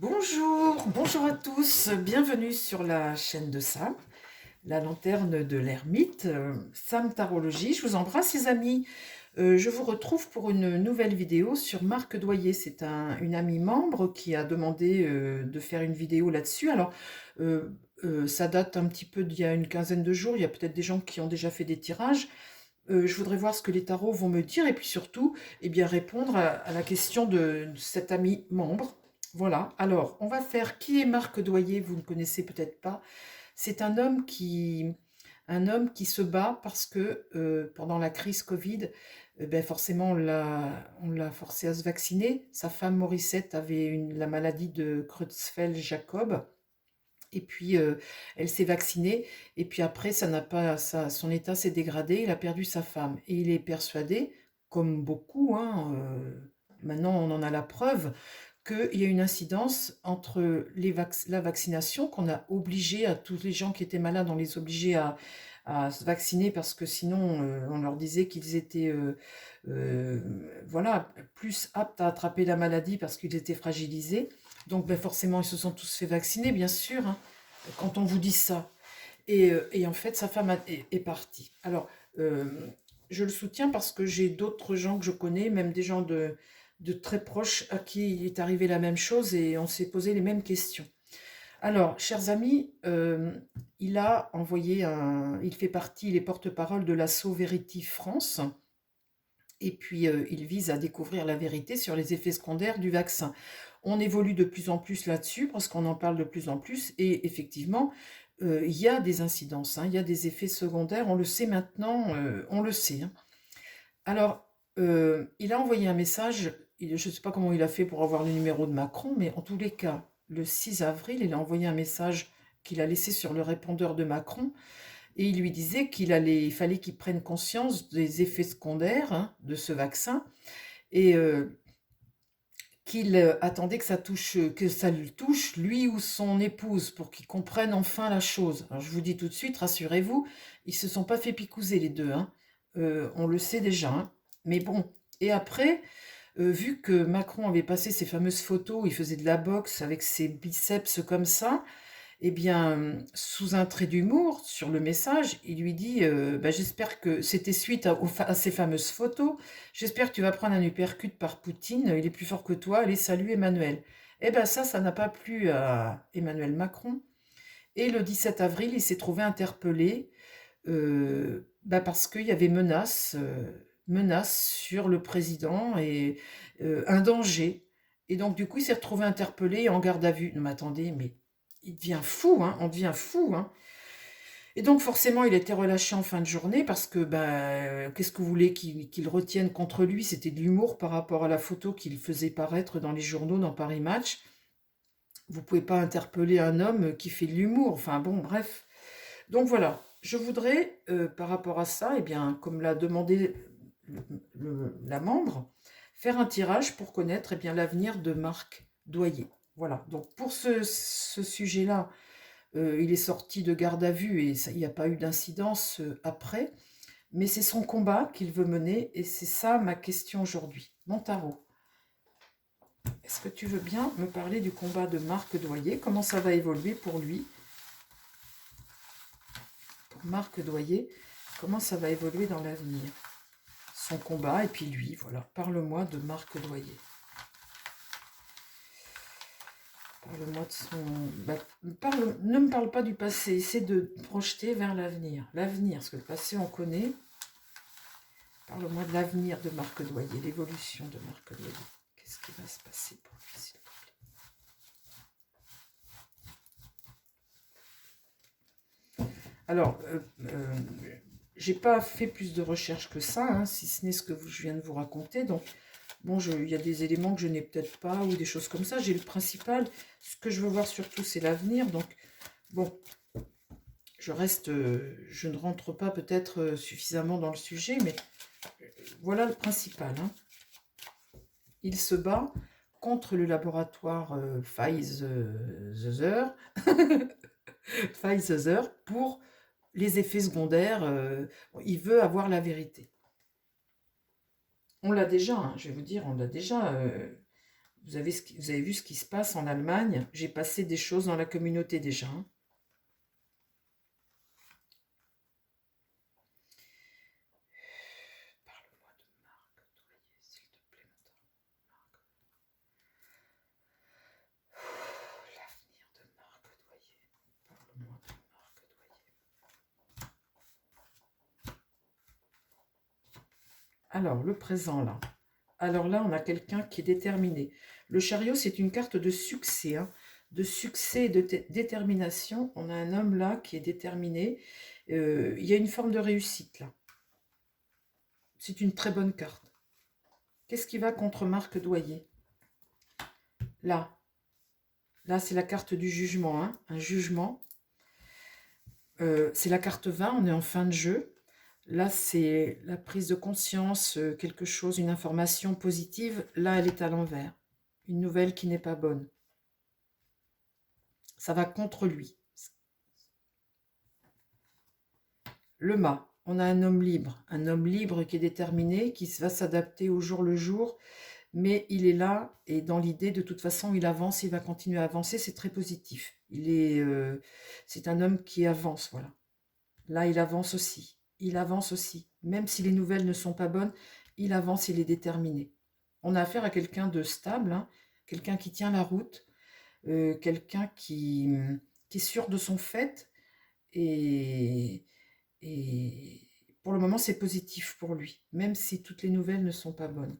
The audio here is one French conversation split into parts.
Bonjour à tous, bienvenue sur la chaîne de Sam, la lanterne de l'ermite, Sam Tarologie. Je vous embrasse les amis. Je vous retrouve pour une nouvelle vidéo sur Marc Doyer. C'est une amie membre qui a demandé de faire une vidéo là-dessus. Alors, ça date un petit peu d'il y a une quinzaine de jours. Il y a peut-être des gens qui ont déjà fait des tirages. Je voudrais voir ce que les tarots vont me dire et puis surtout, eh bien, répondre à la question de cet ami membre. Voilà, alors on va faire qui est Marc Doyer, vous ne connaissez peut-être pas. C'est un homme qui se bat parce que pendant la crise Covid, ben forcément on l'a forcé à se vacciner. Sa femme Morissette avait la maladie de Creutzfeldt-Jakob. Et puis, elle s'est vaccinée. Et puis après, son état s'est dégradé. Il a perdu sa femme. Et il est persuadé, comme beaucoup, hein, maintenant on en a la preuve, qu'il y a une incidence entre la vaccination, qu'on a obligé à tous les gens qui étaient malades, on les obligeait à se vacciner parce que sinon, on leur disait qu'ils étaient euh, voilà, plus aptes à attraper la maladie parce qu'ils étaient fragilisés. Donc ben, forcément, ils se sont tous fait vacciner, bien sûr, hein, quand on vous dit ça. Et en fait, sa femme est partie. Alors, euh, je le soutiens parce que j'ai d'autres gens que je connais, même des gens de très proches à qui il est arrivé la même chose et on s'est posé les mêmes questions. Alors, chers amis, il fait partie, il est porte-parole de l'asso Verity France. Et puis, il vise à découvrir la vérité sur les effets secondaires du vaccin. On évolue de plus en plus là-dessus parce qu'on en parle de plus en plus. Et effectivement, il y a des incidences, hein, il y a des effets secondaires. On le sait maintenant, on le sait, hein. Alors, il a envoyé un message. Je ne sais pas comment il a fait pour avoir le numéro de Macron, mais en tous les cas, le 6 avril, il a envoyé un message qu'il a laissé sur le répondeur de Macron et il lui disait il fallait qu'il prenne conscience des effets secondaires, hein, de ce vaccin et qu'il attendait que ça le touche, lui ou son épouse, pour qu'il comprenne enfin la chose. Alors je vous dis tout de suite, rassurez-vous, ils se sont pas fait picouser les deux, hein. On le sait déjà, hein. Mais bon, et après, vu que Macron avait passé ces fameuses photos, il faisait de la boxe avec ses biceps comme ça, eh bien, sous un trait d'humour, sur le message, il lui dit bah, j'espère que c'était suite à ces fameuses photos. J'espère que tu vas prendre un uppercut par Poutine. Il est plus fort que toi. Allez, salut Emmanuel. Eh bien, ça n'a pas plu à Emmanuel Macron. Et le 17 avril, il s'est trouvé interpellé bah, parce qu'il y avait menace sur le président et un danger. Et donc, du coup, il s'est retrouvé interpellé et en garde à vue. Non, mais attendez, mais il devient fou, hein, on devient fou, hein. Et donc, forcément, il a été relâché en fin de journée parce que, ben, qu'est-ce que vous voulez qu'il retienne contre lui? C'était de l'humour par rapport à la photo qu'il faisait paraître dans les journaux, dans Paris Match. Vous pouvez pas interpeller un homme qui fait de l'humour. Enfin, bon, bref. Donc voilà, je voudrais, par rapport à ça, eh bien, comme l'a demandé la membre, faire un tirage pour connaître eh bien, l'avenir de Marc Doyer. Voilà, donc pour ce sujet-là, il est sorti de garde à vue et il n'y a pas eu d'incidence après, mais c'est son combat qu'il veut mener et c'est ça ma question aujourd'hui. Mon tarot, est-ce que tu veux bien me parler du combat de Marc Doyer? Comment ça va évoluer pour lui? Pour Marc Doyer, comment ça va évoluer dans l'avenir? Son combat et puis lui, voilà. Parle-moi de Marc Doyer. Parle-moi de son... bah, ne me parle pas du passé, essaie de projeter vers l'avenir. L'avenir, parce que le passé on connaît. Parle-moi de l'avenir de Marc Doyer, l'évolution de Marc Doyer. Qu'est-ce qui va se passer pour lui, s'il vous plaît? Alors, j'ai pas fait plus de recherches que ça, hein, si ce n'est ce que je viens de vous raconter. Donc, bon, il y a des éléments que je n'ai peut-être pas ou des choses comme ça. J'ai le principal. Ce que je veux voir surtout, c'est l'avenir. Donc, bon, je ne rentre pas peut-être suffisamment dans le sujet, mais voilà le principal, hein. Il se bat contre le laboratoire Pfizer, Pfizer pour les effets secondaires. Il veut avoir la vérité. On l'a déjà, hein, je vais vous dire, on l'a déjà. Vous avez vu ce qui se passe en Allemagne. J'ai passé des choses dans la communauté déjà, hein. Parle-moi de Marc Doyer, s'il te plaît, l'avenir de Marc Doyer. Parle-moi de Marc Doyer. Alors, le présent, là. Alors là, on a quelqu'un qui est déterminé. Le chariot, c'est une carte de succès, hein, de succès et de détermination. On a un homme là qui est déterminé. Il y a une forme de réussite là. C'est une très bonne carte. Qu'est-ce qui va contre Marc Doyer? Là. Là, c'est la carte du jugement, hein, un jugement. C'est la carte 20, on est en fin de jeu. Là, c'est la prise de conscience, quelque chose, une information positive. Là, elle est à l'envers. Une nouvelle qui n'est pas bonne. Ça va contre lui. Le mât, on a un homme libre qui est déterminé, qui va s'adapter au jour le jour, mais il est là et dans l'idée, de toute façon, il avance, il va continuer à avancer, c'est très positif. C'est un homme qui avance, voilà. Là, il avance aussi, même si les nouvelles ne sont pas bonnes, il avance, il est déterminé. On a affaire à quelqu'un de stable, hein, quelqu'un qui tient la route, quelqu'un qui est sûr de son fait, et pour le moment, c'est positif pour lui, même si toutes les nouvelles ne sont pas bonnes.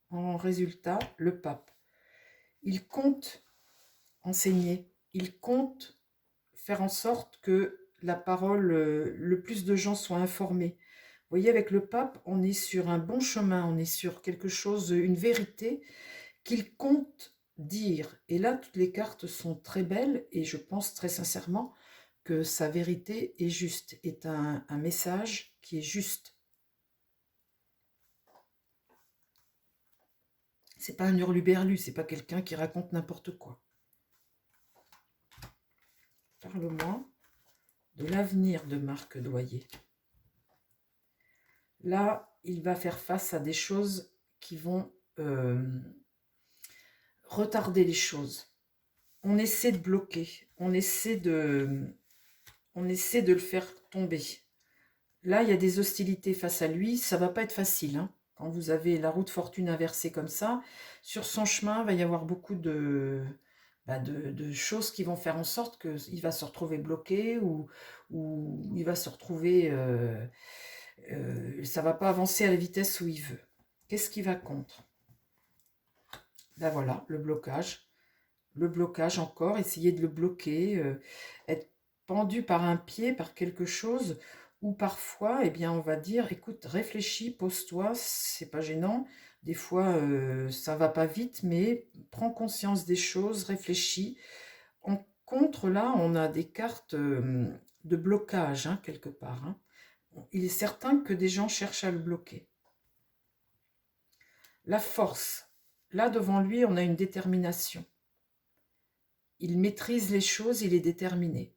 En résultat, le pape, il compte enseigner, il compte faire en sorte que la parole, le plus de gens soient informés. Vous voyez, avec le pape, on est sur un bon chemin, on est sur quelque chose, une vérité qu'il compte dire. Et là, toutes les cartes sont très belles et je pense très sincèrement que sa vérité est juste, est un message qui est juste. C'est pas un hurluberlu, c'est pas quelqu'un qui raconte n'importe quoi. Parle-moi de l'avenir de Marc Doyer. Là, il va faire face à des choses qui vont retarder les choses. On essaie de bloquer, on essaie de le faire tomber. Là, il y a des hostilités face à lui, ça va pas être facile, hein. Quand vous avez la roue de fortune inversée comme ça, sur son chemin, il va y avoir beaucoup de choses qui vont faire en sorte qu'il va se retrouver bloqué ou il va se retrouver... ça va pas avancer à la vitesse où il veut. Qu'est-ce qui va contre? Ben voilà, le blocage. Le blocage encore, essayer de le bloquer, être pendu par un pied, par quelque chose, ou parfois, eh bien, on va dire, écoute, réfléchis, pose-toi, c'est pas gênant. Des fois, ça va pas vite, mais prends conscience des choses, réfléchis. En contre, là, on a des cartes de blocage, hein, quelque part, hein. Il est certain que des gens cherchent à le bloquer. La force. Là, devant lui, on a une détermination. Il maîtrise les choses, il est déterminé.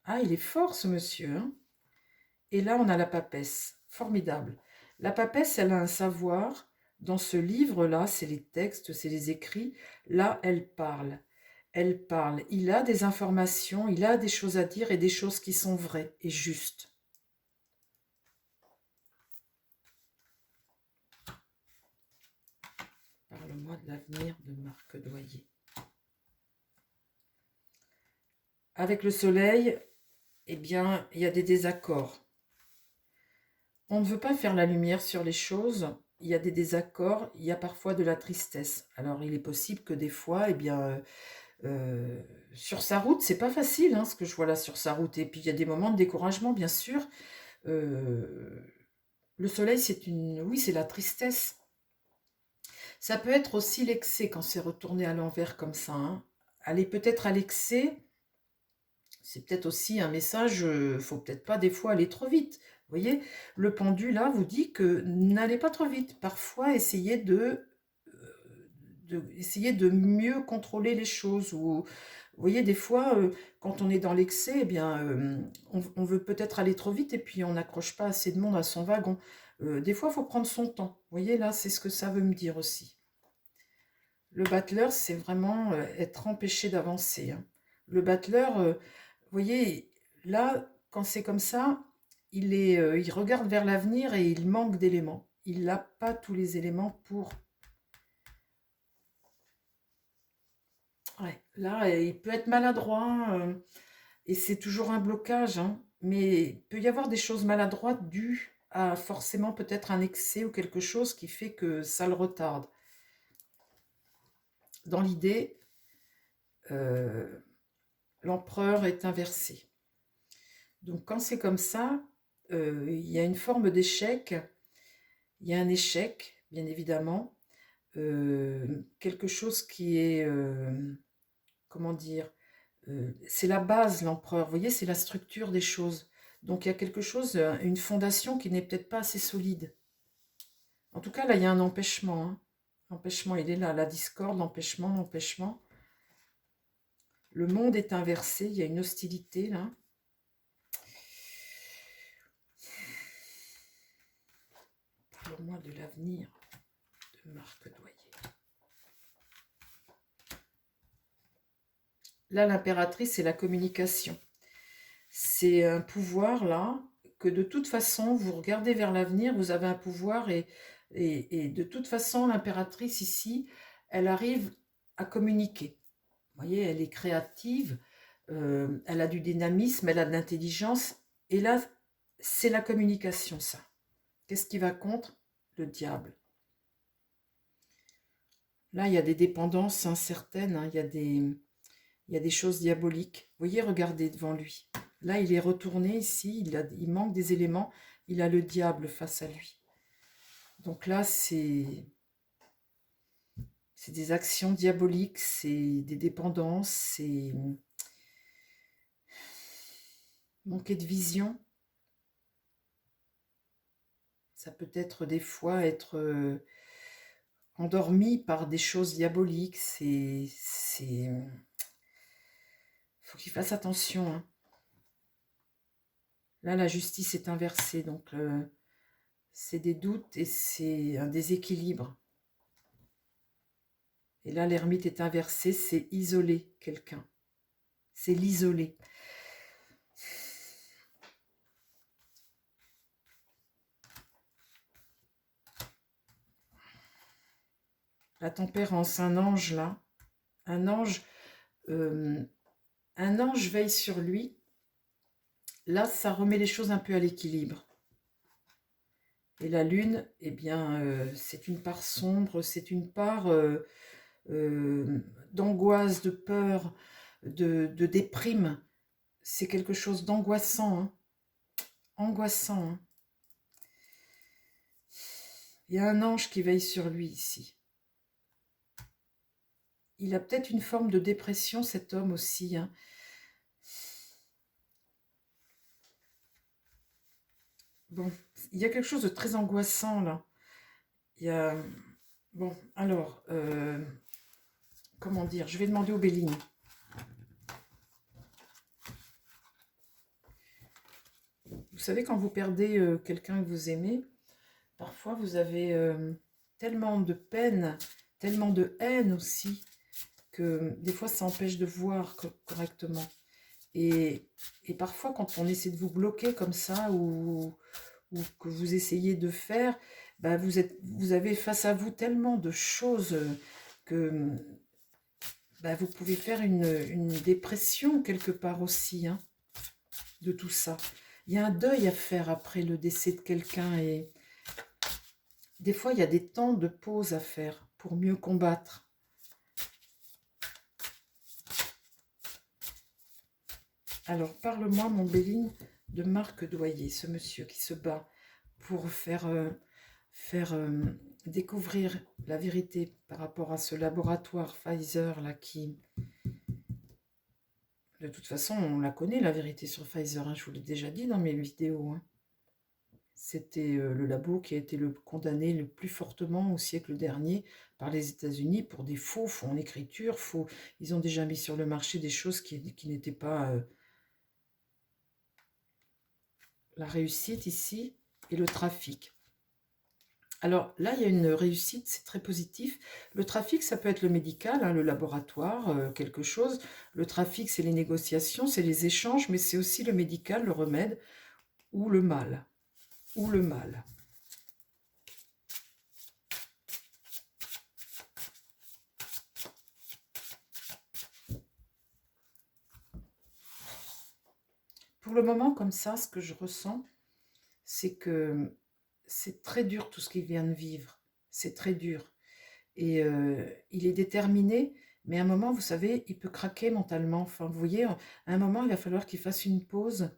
Ah, il est fort, ce monsieur, hein. Et là, on a la papesse. Formidable. La papesse, elle a un savoir. Dans ce livre-là, c'est les textes, c'est les écrits. Là, elle parle. Elle parle. Il a des informations, il a des choses à dire et des choses qui sont vraies et justes. Parle-moi de l'avenir de Marc Doyer. Avec le soleil, eh bien, il y a des désaccords. On ne veut pas faire la lumière sur les choses, il y a des désaccords, il y a parfois de la tristesse. Alors, il est possible que des fois, eh bien, sur sa route, c'est pas facile, hein, ce que je vois là sur sa route. Et puis, il y a des moments de découragement, bien sûr. Euh, le soleil, oui, c'est la tristesse. Ça peut être aussi l'excès quand c'est retourné à l'envers comme ça, hein. Aller peut-être à l'excès, c'est peut-être aussi un message, faut peut-être pas des fois aller trop vite. Vous voyez, le pendu là vous dit que n'allez pas trop vite. Parfois, essayer de mieux contrôler les choses. Ou, vous voyez, des fois, quand on est dans l'excès, eh bien, on veut peut-être aller trop vite et puis on n'accroche pas assez de monde à son wagon. Des fois, il faut prendre son temps. Vous voyez, là, c'est ce que ça veut me dire aussi. Le battleur, c'est vraiment être empêché d'avancer, hein. Le battleur, vous voyez, là, quand c'est comme ça, il regarde vers l'avenir et il manque d'éléments. Il n'a pas tous les éléments pour... Ouais, là, il peut être maladroit, et c'est toujours un blocage, hein, mais il peut y avoir des choses maladroites dues à forcément peut-être un excès ou quelque chose qui fait que ça le retarde. Dans l'idée, euh, l'empereur est inversé. Donc quand c'est comme ça, il y a une forme d'échec, il y a un échec, bien évidemment, quelque chose qui est, comment dire, c'est la base, l'empereur, vous voyez, c'est la structure des choses. Donc il y a quelque chose, une fondation qui n'est peut-être pas assez solide. En tout cas, là, il y a un empêchement, hein. L'empêchement, il est là, la discorde, l'empêchement, l'empêchement. Le monde est inversé, il y a une hostilité, là. Parle-moi de l'avenir de Marc Doyer. Là, l'impératrice, c'est la communication. C'est un pouvoir, là, que de toute façon, vous regardez vers l'avenir, vous avez un pouvoir et de toute façon, l'impératrice, ici, elle arrive à communiquer. Vous voyez, elle est créative, elle a du dynamisme, elle a de l'intelligence. Et là, c'est la communication, ça. Qu'est-ce qui va contre? Le diable. Là, il y a des dépendances incertaines, hein, il y a des choses diaboliques. Vous voyez, regardez devant lui. Là, il est retourné ici, il manque des éléments, il a le diable face à lui. Donc là, c'est des actions diaboliques, c'est des dépendances, c'est manquer de vision. Ça peut être des fois être endormi par des choses diaboliques. Faut qu'il fasse attention, hein. Là, la justice est inversée, donc c'est des doutes et c'est un déséquilibre. Et là, l'ermite est inversé, c'est isoler quelqu'un. C'est l'isoler. La tempérance, un ange là, un ange, euh, un ange veille sur lui. Là, ça remet les choses un peu à l'équilibre. Et la lune, eh bien, c'est une part sombre, c'est une part d'angoisse, de peur, de déprime. C'est quelque chose d'angoissant, hein. Angoissant, hein. Il y a un ange qui veille sur lui ici. Il a peut-être une forme de dépression, cet homme aussi, hein. Bon, il y a quelque chose de très angoissant là. Il y a... Bon, alors, comment dire? Je vais demander au Béline. Vous savez, quand vous perdez quelqu'un que vous aimez, parfois vous avez tellement de peine, tellement de haine aussi, que des fois ça empêche de voir correctement. Et, et parfois quand on essaie de vous bloquer comme ça, ou que vous essayez de faire, bah vous avez face à vous tellement de choses que bah vous pouvez faire une dépression quelque part aussi, hein, de tout ça. Il y a un deuil à faire après le décès de quelqu'un et des fois il y a des temps de pause à faire pour mieux combattre. Alors parle-moi mon Béline de Marc Doyer, ce monsieur qui se bat pour faire découvrir la vérité par rapport à ce laboratoire Pfizer là qui, de toute façon, on la connaît la vérité sur Pfizer, hein, je vous l'ai déjà dit dans mes vidéos, hein. C'était le labo qui a été le condamné le plus fortement au siècle dernier par les États-Unis pour des faux en écriture, faux. Ils ont déjà mis sur le marché des choses qui n'étaient pas la réussite ici et le trafic. Alors là, il y a une réussite, c'est très positif. Le trafic, ça peut être le médical, hein, le laboratoire, quelque chose. Le trafic, c'est les négociations, c'est les échanges, mais c'est aussi le médical, le remède, ou le mal. Ou le mal. Pour le moment, comme ça, ce que je ressens, c'est que c'est très dur tout ce qu'il vient de vivre. C'est très dur. Et il est déterminé, mais à un moment, vous savez, il peut craquer mentalement. Enfin, vous voyez, à un moment, il va falloir qu'il fasse une pause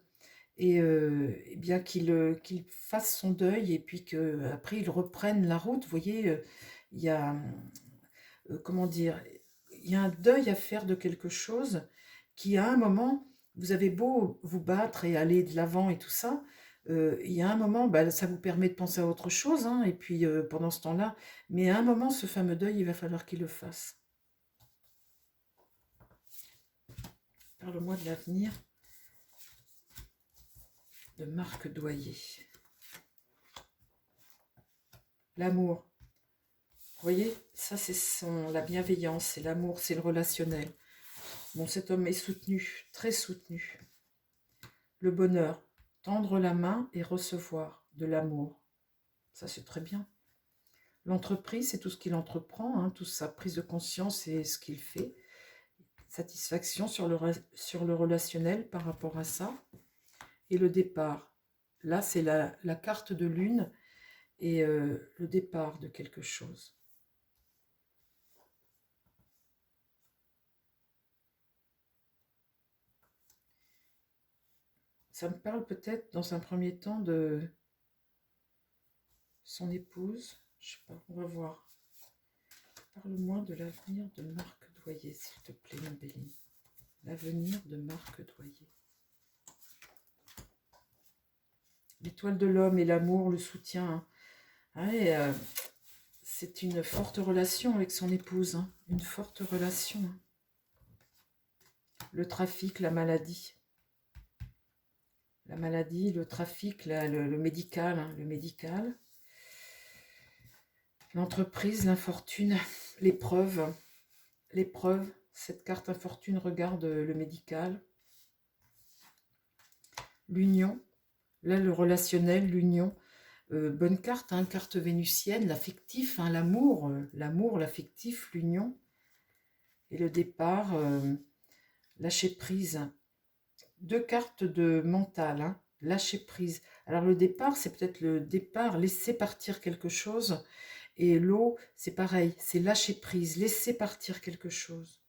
et bien qu'il fasse son deuil et puis qu'après, il reprenne la route. Vous voyez, il y a, comment dire, il y a un deuil à faire de quelque chose qui, à un moment, vous avez beau vous battre et aller de l'avant et tout ça, il y a un moment, bah, ça vous permet de penser à autre chose, hein, et puis pendant ce temps-là, mais à un moment, ce fameux deuil, il va falloir qu'il le fasse. Parle-moi de l'avenir de Marc Doyer. L'amour. Vous voyez, ça c'est la bienveillance, c'est l'amour, c'est le relationnel. Bon, cet homme est soutenu, très soutenu. Le bonheur, tendre la main et recevoir de l'amour. Ça c'est très bien. L'entreprise, c'est tout ce qu'il entreprend, hein, toute sa prise de conscience et ce qu'il fait. Satisfaction sur le relationnel par rapport à ça. Et le départ. Là, c'est la carte de lune et le départ de quelque chose. Ça me parle peut-être dans un premier temps de son épouse. Je sais pas, on va voir. Parle-moi de l'avenir de Marc Doyer, s'il te plaît, mon Béline. L'avenir de Marc Doyer. L'étoile de l'homme et l'amour, le soutien. Hein. Ouais, c'est une forte relation avec son épouse. Hein. Une forte relation. Hein. Le trafic, la maladie. La maladie, le trafic, le médical. Hein, le médical. L'entreprise, l'infortune, l'épreuve. L'épreuve. Cette carte infortune regarde le médical. L'union. Là, le relationnel, l'union. Bonne carte, hein, carte vénusienne, l'affectif, hein, l'amour, l'affectif, l'union. Et le départ, lâcher prise. Deux cartes de mental, hein, lâcher prise. Alors le départ, c'est peut-être le départ, laisser partir quelque chose. Et l'eau, c'est pareil, c'est lâcher prise, laisser partir quelque chose.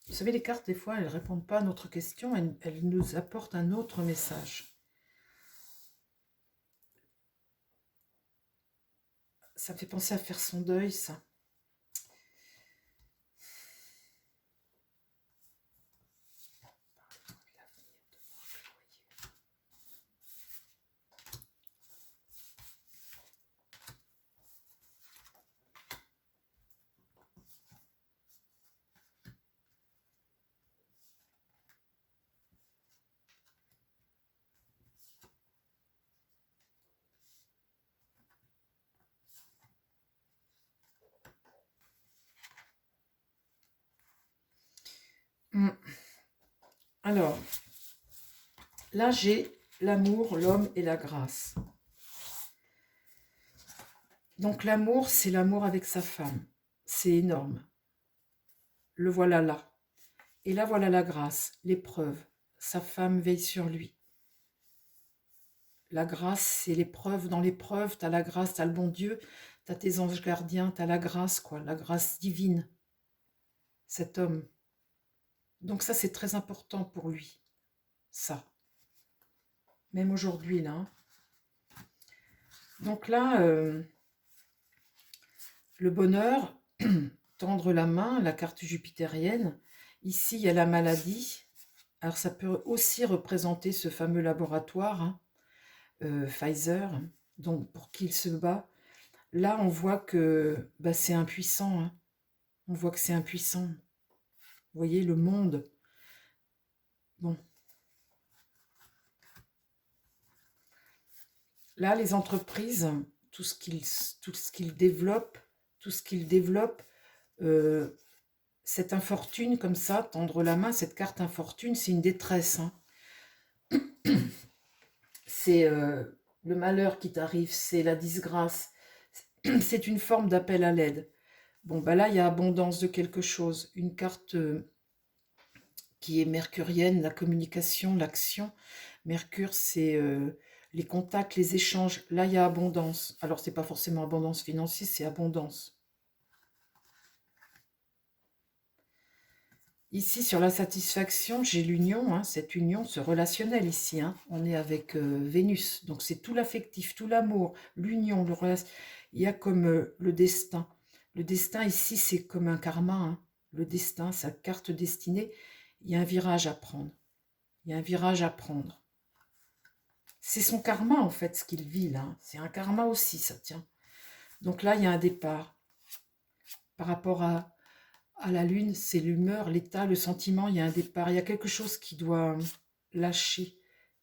Vous savez, les cartes, des fois, elles ne répondent pas à notre question, elles nous apportent un autre message. Ça me fait penser à faire son deuil, ça. Alors, là, j'ai l'amour, l'homme et la grâce. Donc l'amour, c'est l'amour avec sa femme. C'est énorme. Le voilà là. Et là, voilà la grâce, l'épreuve. Sa femme veille sur lui. La grâce, c'est l'épreuve. Dans l'épreuve, tu as la grâce, tu as le bon Dieu, tu as tes anges gardiens, tu as la grâce, quoi, la grâce divine. Cet homme. Donc ça, c'est très important pour lui. Ça. Même aujourd'hui, là. Hein. Donc là, le bonheur, tendre la main, la carte jupitérienne. Ici, il y a la maladie. Alors ça peut aussi représenter ce fameux laboratoire, hein, Pfizer, donc pour qui il se bat. Là, on voit que bah, c'est impuissant. Hein. On voit que c'est impuissant. Vous voyez, le monde. Bon. Là, les entreprises, tout ce qu'ils développent, tout ce qu'ils développent, euh, cette infortune comme ça, tendre la main, cette carte infortune, c'est une détresse, hein. C'est le malheur qui t'arrive, c'est la disgrâce, c'est une forme d'appel à l'aide. Bon, bah là, il y a abondance de quelque chose. Une carte qui est mercurienne, la communication, l'action. Mercure, c'est les contacts, les échanges. Là, il y a abondance. Alors, c'est pas forcément abondance financière, c'est abondance. Ici, sur la satisfaction, j'ai l'union, hein, cette union, ce relationnel ici. Hein. On est avec Vénus, donc c'est tout l'affectif, tout l'amour, l'union, le relation. Il y a comme le destin. Le destin ici, c'est comme un karma. Hein. Le destin, sa carte destinée, il y a un virage à prendre. Il y a un virage à prendre. C'est son karma, en fait, ce qu'il vit là. C'est un karma aussi, ça tient. Donc là, il y a un départ. Par rapport à la lune, c'est l'humeur, l'état, le sentiment, il y a un départ. Il y a quelque chose qui doit lâcher.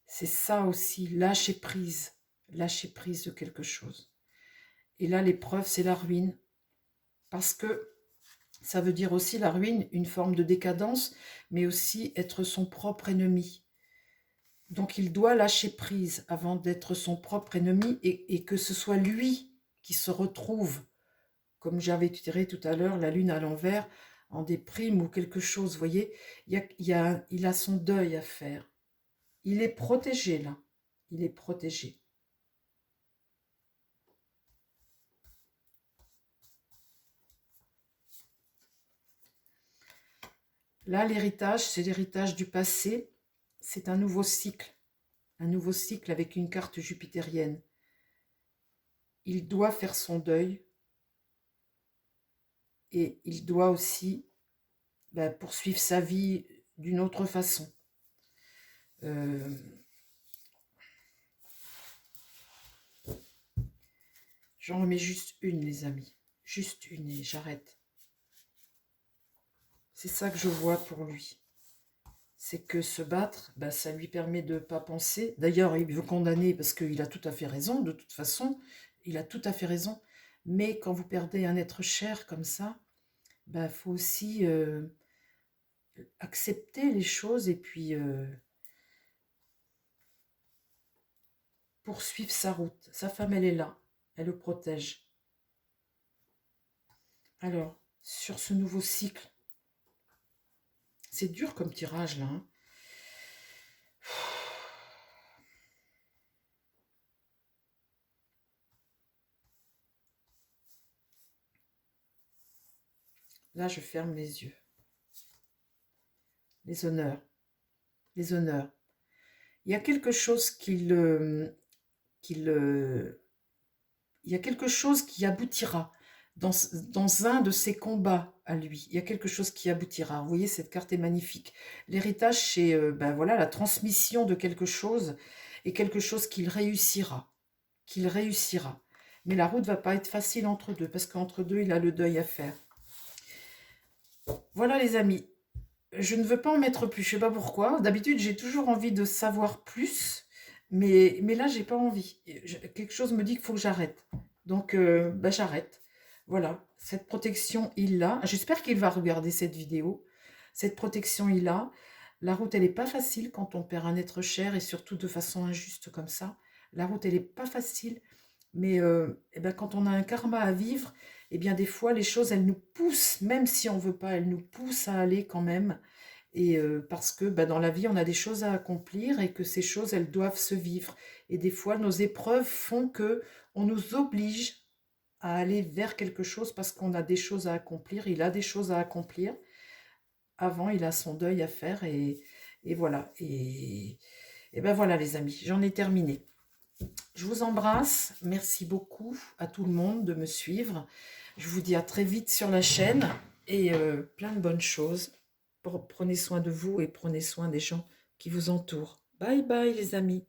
C'est ça aussi, lâcher prise de quelque chose. Et là, l'épreuve, c'est la ruine. Parce que ça veut dire aussi la ruine, une forme de décadence, mais aussi être son propre ennemi. Donc il doit lâcher prise avant d'être son propre ennemi et que ce soit lui qui se retrouve, comme j'avais tiré tout à l'heure, la lune à l'envers, en déprime ou quelque chose, vous voyez, il a son deuil à faire. Il est protégé là, il est protégé. Là, l'héritage, c'est l'héritage du passé, c'est un nouveau cycle avec une carte jupitérienne. Il doit faire son deuil et il doit aussi poursuivre sa vie d'une autre façon. J'en remets juste une, les amis. Juste une et j'arrête. C'est ça que je vois pour lui. C'est que se battre, ça lui permet de ne pas penser. D'ailleurs, il veut condamner parce qu'il a tout à fait raison, de toute façon. Il a tout à fait raison. Mais quand vous perdez un être cher comme ça, faut aussi accepter les choses et puis poursuivre sa route. Sa femme, elle est là. Elle le protège. Alors, sur ce nouveau cycle, c'est dur comme tirage, là. Hein. Là, je ferme les yeux. Les honneurs. Les honneurs. Il y a quelque chose il y a quelque chose qui aboutira dans un de ses combats à lui. Il y a quelque chose qui aboutira. Vous voyez, cette carte est magnifique. L'héritage, c'est voilà, la transmission de quelque chose et quelque chose qu'il réussira. Qu'il réussira. Mais la route ne va pas être facile entre deux, parce qu'entre deux, il a le deuil à faire. Voilà les amis. Je ne veux pas en mettre plus, je ne sais pas pourquoi. D'habitude, j'ai toujours envie de savoir plus, mais là, j'ai pas envie. Quelque chose me dit qu'il faut que j'arrête. Donc, j'arrête. Voilà, cette protection, il l'a. J'espère qu'il va regarder cette vidéo. Cette protection, il l'a. La route, elle n'est pas facile quand on perd un être cher et surtout de façon injuste comme ça. La route, elle n'est pas facile, mais quand on a un karma à vivre, des fois, les choses, elles nous poussent, même si on ne veut pas, elles nous poussent à aller quand même. Et parce que dans la vie, on a des choses à accomplir et que ces choses, elles doivent se vivre. Et des fois, nos épreuves font que on nous oblige à aller vers quelque chose parce qu'on a des choses à accomplir. Il a des choses à accomplir. Avant, il a son deuil à faire et voilà. Et voilà les amis, j'en ai terminé. Je vous embrasse. Merci beaucoup à tout le monde de me suivre. Je vous dis à très vite sur la chaîne et plein de bonnes choses. Prenez soin de vous et prenez soin des gens qui vous entourent. Bye bye les amis.